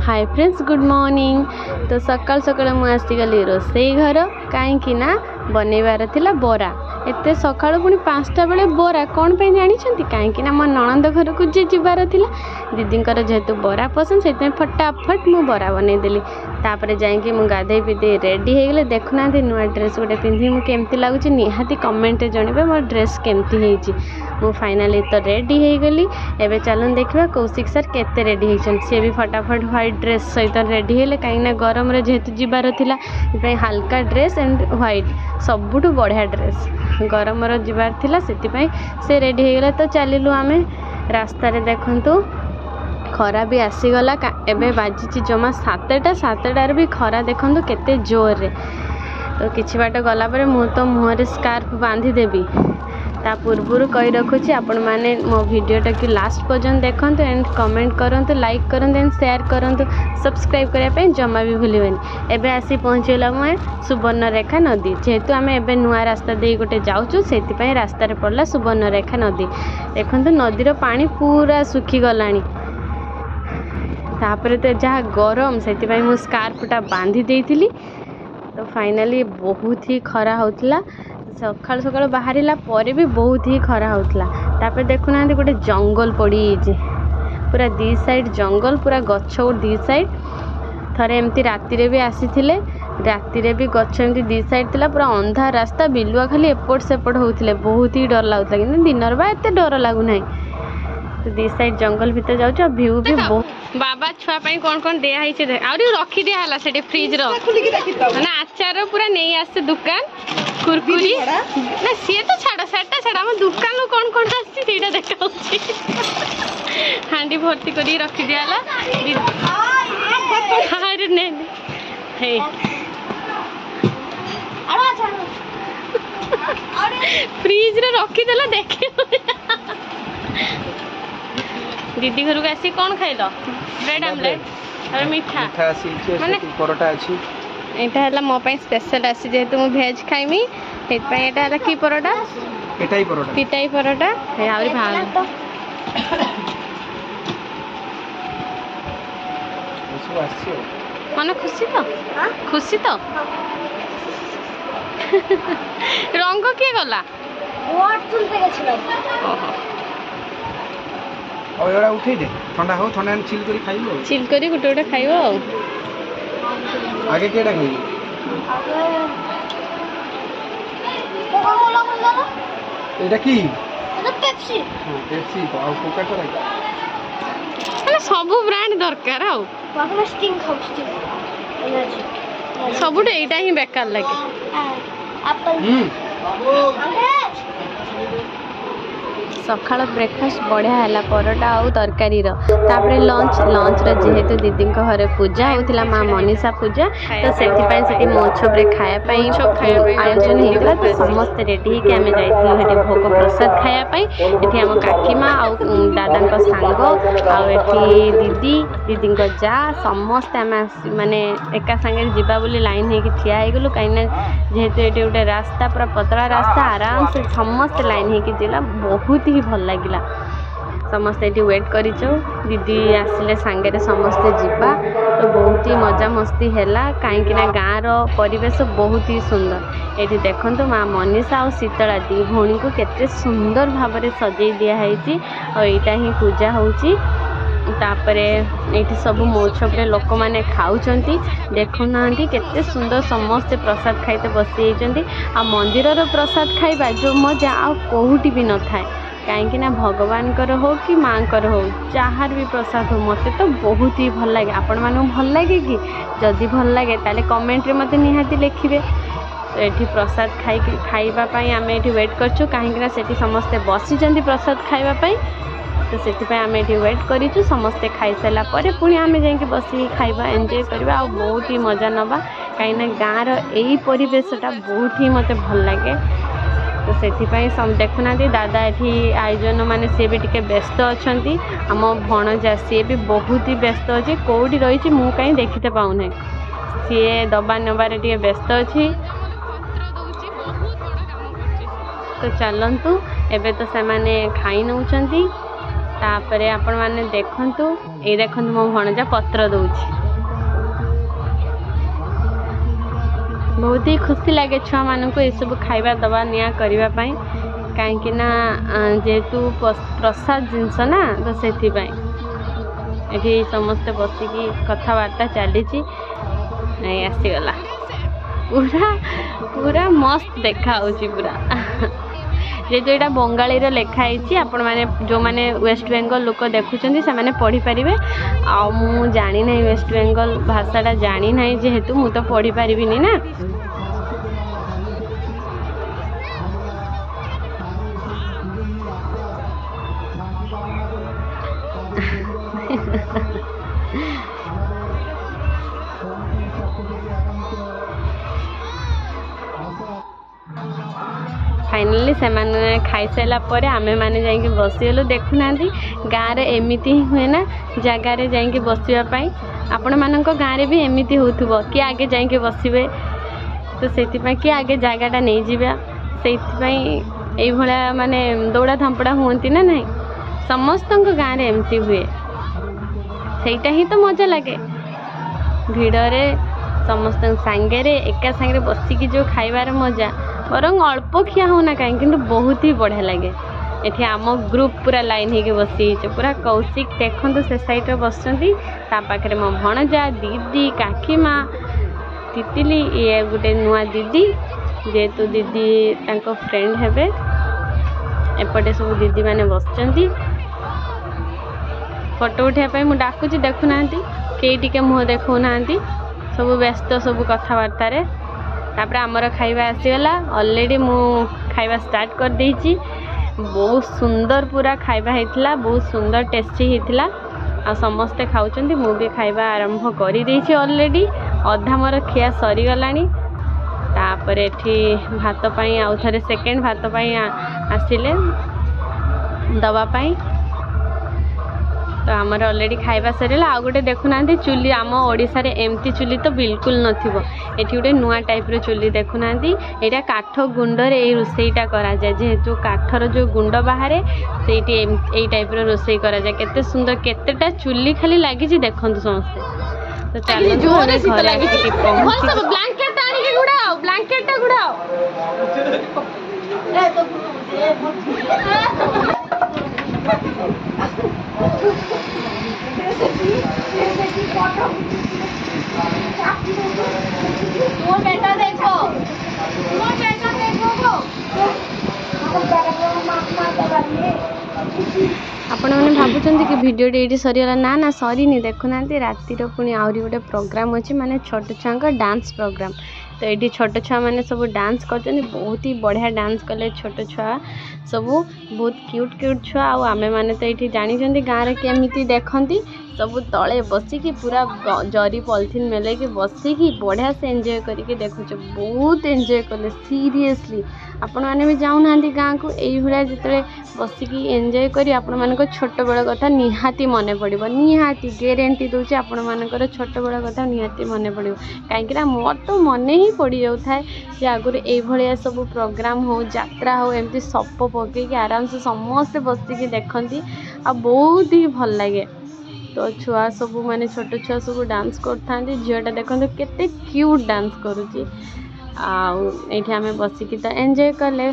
Hi friends good morning. तो सकाल सकाल मुझे आसीगली रोसई घर कहीं बनइबार थिला बरा एत सका पुणी 5टा बेले बरा कौन पे जानी कहीं मो नणंद घर को जी जबार थिला दीदींकर जेहेतु बरा पसंद से फटाफट मु बरा बनईदेली। तापर जाकि मुझे गाधे पीधे रेडी हो गले। देखुना नुआ ड्रेस गोटे पिंधि मुझे केमती लगुच निहाती कमेंट जनइबे मोर ड्रेस केमती होइची। मु फाइनाली तो रेडी हो गली। एबे चलन देखा कौशिक सर केते रेडी होइछन। सी भी फटाफट व्हाइट ड्रेस सहित रेडी हेले कहीं गरम रे जेहेतु जबार थिला हल्का ड्रेस एंड व्हाइट सबुठु बढ़िया ड्रेस गरम जबार थिला से रेडी हो गला। तो चलिलु आमे रास्ता रे देखंतु खरा भी आसीगला। एबे बाजी जमा 7टार भी खरा देखंतु केते जोर रे। तो किछि बाट गला पर मु तो मुहरे स्कार्फ बांधी देबी ता पूर्व कही रखुची आपण माने मो वीडियोटा की लास्ट पर्यंत देखंतु एंड कमेंट करंतु लाइक करंतु एंड शेयर करंतु सब्सक्राइब करिया पे जमा भी भूलिबेनी। एबे आसी पहुँचला मुए सुवर्णरेखा नदी जेहेतु आम एबे नुआ रास्ता दे गोटे जाऊँ से रास्ता रे पड़ला सुवर्णरेखा नदी। देखंतु नदीर पानी पूरा सुखी गलानी। तापर तो जहाँ गरम से मु स्कार्फटा बांधी देइथिली। तो फाइनाली बहुत ही खरा होतला सकाल सकाल बाहर पर भी बहुत ही खरा होतला। तापर देखुना गोटे जंगल पड़ी पूरा दी साइड जंगल पूरा गछ दी साइड थरे एमती राति भी आसी राति भी गछ एमती दी साइड थिला पूरा अंधा रास्ता बिलुआ खाली एपट सेपट होते बहुत ही डर लगता कि दिन बा एत डर लगुना। तो दी साइड जंगल भीतर जाऊँ व्यू भी बहुत बाबा छुआ कौन कौन दिया रखी दिया से फ्रिज ना आचार पूरा नहीं आसे दुकान कुरकुरी ना सी तो छाड़ सेटा छाड़ आम दुकान कौन कौन आसा देखा हाँ भर्ती कर रखी दिया फ्रिज रे रखीदेला देखी दीदी घर को आसी कौन खाइल ब्रेड आमलेट और मीठा माने परोटा अछि। एटा हला मो पई स्पेशल आसी जेहेतु मु भेज खाइमी एत पई एटा हला की परोटा पिटाई परोटा हे आउरी भाग इसो आसी मन खुशी तो रंग के गला व्हाट तुलते गेछलो और एड़ा उठे दे ठंडा हो ठंडा चिल करी खाइबो चिल करी गुटे गुटे खाइबो। आगे केडा खाइबो कोका कोला कोला एटा की एटा पेप्सी पेप्सी आ कोका कोला মানে सब ब्रांड दरकार आउ बाबा स्टिंग खाउ स्टिंग एनर्जी सबुटे एटा ही बेकार लागे एप्पल सकाळ ब्रेकफास्ट बढ़िया है परोटा और तरकारी तापर लंच जेहेतु दीदी घरे पूजा होता माँ मनीषा पूजा तो से महोत्सव खायापी आयोजन होता तो समस्त रेडी होकर आम जाइए भोग प्रसाद खायापी ये आम काकीमा आ दादा सांग आई दीदी जा समस्ते आम माने एका सांगे जीवा बोली लाइन होगी ठिया होगलु कहीं जेहेतु ये गोटे रास्ता पूरा पतला रास्ता आराम से समस्त लाइन होगी जिला बहुत ही भल लगिला। समस्ते ये वेट कर दीदी आसिले सांगे समस्ते जीवा तो बहुत ही मजा मस्ती है कहीं गाँव परिवेश बहुत ही सुंदर। ये देखो माँ मनीषा और शीतला दी भौणी को केते सुंदर भाव में सजे दिखाई और यहाँ ही पूजा होची। तापर ये सब महोत्सव लोक मैंने खाऊँ देखुना केते सुंदर समस्ते प्रसाद खाइते बसी आ मंदिर प्रसाद खाइबा जो मजा आ कौटी भी न थाए कहीं भगवान हो कि माँ हो जहाँ भी प्रसाद हो मत तो बहुत ही भल लगे। आपण मानू भल लगे कि जदि भल लगे ताले कमेंट रे मत निहाती लिखिबे। तो ये प्रसाद खाइबापी आम ये वेट करछु कहीं से समस्ते बसी प्रसाद खाइबापी तो से आम ये वेट करूँ समस्ते खाई सारा पर पुणी आम जा बस खाइबा एंजॉय करवा और बहुत ही मजा नवा कहीं गाँव रही परिवेशटा बहुत ही मत भल लगे। तो से देखुना दादा ये आयोजन माने सी भी टे व्यस्त अच्छा आम भणजा सी भी बहुत ही व्यस्त अच्छे कौटी रही मु कहीं देखते पाऊना सी दबा नबार टे व्यस्त अच्छी। तो चलतु एबे तो से खाई नौ तापरे आपण माने देखंतु ए देखंतु मो भणजा पत्र दउछि बहुत ही खुशी लगे छुआ मान को ये सब खाइबा दवा निया करबा पई कहीं ना जेहेतु प्रसाद जिनस ना तो से ये समस्ते बसिकी कथबार्ता चली आसीगला पूरा पूरा मस्त देखा पूरा जेहेतु यहाँ बंगाली लिखाई आपण मैंने जो मैंने वेस्ट बेंगल लोक देखुं से पढ़ी पारे आउ जानी ना वेस्ट बेंगल भाषाटा जानी ना जेहेतु मु तो पढ़ी पारिनी ना फाइनली से खाई सारा पर आमे माने जाइए बसीगलु देखुना गाँव में एमती ही हुए ना जगार जाइए बसवाई आपण मान गाँव में भी एमती हो किए आगे जाइए बसवे तो से किए आगे जगटा नहीं जावा से माने दौड़ा धंपड़ा हुंती ना नहीं समस्त गाँव में एमती हुए सेटा ही तो मजा लगे भिड़े समस्त सांगे एका सांगे बसिकी जो खाइबार मजा बरंग अल्प खिया होना कहीं किंतु बहुत ही बढ़िया लगे ये आम ग्रुप पूरा लाइन होगी बसी पूरा कौशिक देखते से साइड बसती पाखे मो भणजा दीदी काकी माँ तितिली ये गोटे नुआ दीदी जेहेतु दीदी तांको फ्रेंड हेबे एपटे सब दीदी माने बसचंती फोटो उठाई मुझे डाकुची देखुना कई टिके मुँह देखना सब व्यस्त सब कथबार्ता तापर आमर खाइबा आसीगला ऑलरेडी मु खाइबा स्टार्ट कर देइची बहुत सुंदर पूरा खाइबा हेतिला बहुत सुंदर टेस्टी हेतिला आ समस्ते खाउचंदी मु भी खाइबा आरंभ करी देइची ऑलरेडी अधा मोर खिया सरी गलानी तापर एठी भात पई आउ थरे सेकंड भात पई आसिले दवा पई तो आमर ऑलरेडी खाइबा सरीला आ गोटे देखुना चुली आम ओडिशा रे एमती चुली तो बिल्कुल नथिबो एठी गोटे नुआ टाइप रो चुली देखुना एटा काठ गुंडर ए रोसईटा करा जाय जेहेतु काठर जो गुंड बाहरे सेठी ए टाइप रो रोसई करा जाय केते सुंदर केतेटा चुली खाली लागि जे देखंतु समस्ते तो चलो जोरे शीत लागि कि पहुंच सब ब्लैंकेट आनी के गुडाओ ब्लैंकेट गुडाओ ए तो वो बेटा देखो आपण मैंने भावुं कि वीडियो ये सरीगला ना सरीनी देखुना रातिर पुणी आहरी गोटे प्रोग्राम अच्छी माने छोट छुआ डांस प्रोग्राम तो ये छोट छुआ मैंने सब डांस कर बहुत ही बढ़िया डांस कले छोट छुआ सब बहुत क्यूट क्यूट छुआ आमे माने तो ये जानी गाँव में केमी देखती सब तले बसिकी पूरा जरी पॉलिथिन मेले कि बसिकी बढ़िया से एंजॉय करके देखुच बहुत एंजॉय कले सीरियसली आपण मैंने भी जाऊना गाँव को यही जिते बसिकी एंजॉय करी आपण मान छोट बेल कथा निहाती मन पड़ो निहाती गारंटी दूसरी आपण मानकर छोट बेल कथा निहाती मन पड़ो कहीं मोर तो मन ही पड़ जाए जे आगुरी ये सब प्रोग्राम हो यात्रा हो एमती सप पकईकि आराम से समस्ते बसिकी देखती आ बहुत ही भल लगे तो छुआ सब माने छोट छुआ सब डांस करता झीटा देखते केते क्यूट डांस करुच्ची आठ आम बसिकी तो एंजॉय कले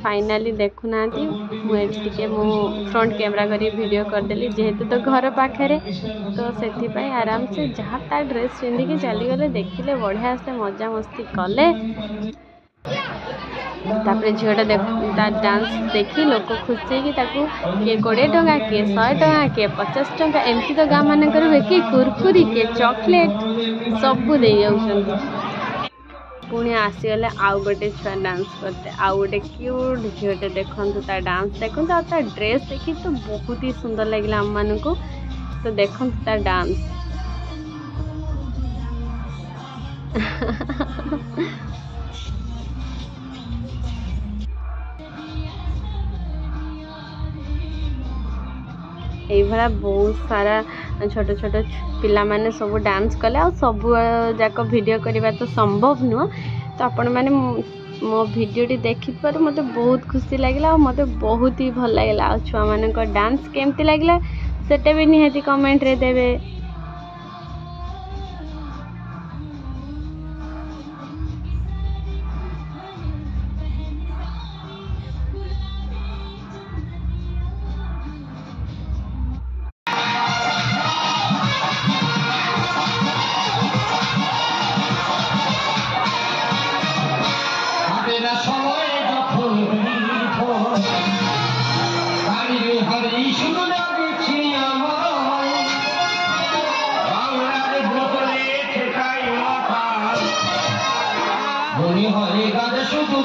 फाइनाली देखुना मुझे मु फ्रंट कैमरा करी वीडियो करदेली जेहेतु तो घर पाखे तो से आराम से जहाँ ता ड्रेस पिंधिकी चलीगले देखिले बढ़िया से मजा मस्ती कले तापर झीटा डांस देखी लोक खुशी कि किए 20 टंका किए 100 टंका किए 50 टंका एमती तो गाँव मान किए कुरकुरी किए चॉकलेट सबू दे पुणी आसीगले आउ गोटे छुआ डांस करते आउ गोटे क्यूट झीटे देखु ता डांस देखु ता ड्रेस देखी तो बहुत ही सुंदर लगे आम मान को तो देखु ता डांस ये बहुत सारा छोट छोट पिला माने सब डांस कले आ सब जाक वीडियो करवा तो संभव नुह तो आपण मैंने मो भिडियोटी देखिबार मते बहुत खुशी लगिला और मते बहुत ही भल लगिला। आ छुआ मानक डांस केमती लगिला सेटे भी निहाती कमेंट रे देबे। মনে হয় গাছে শুধু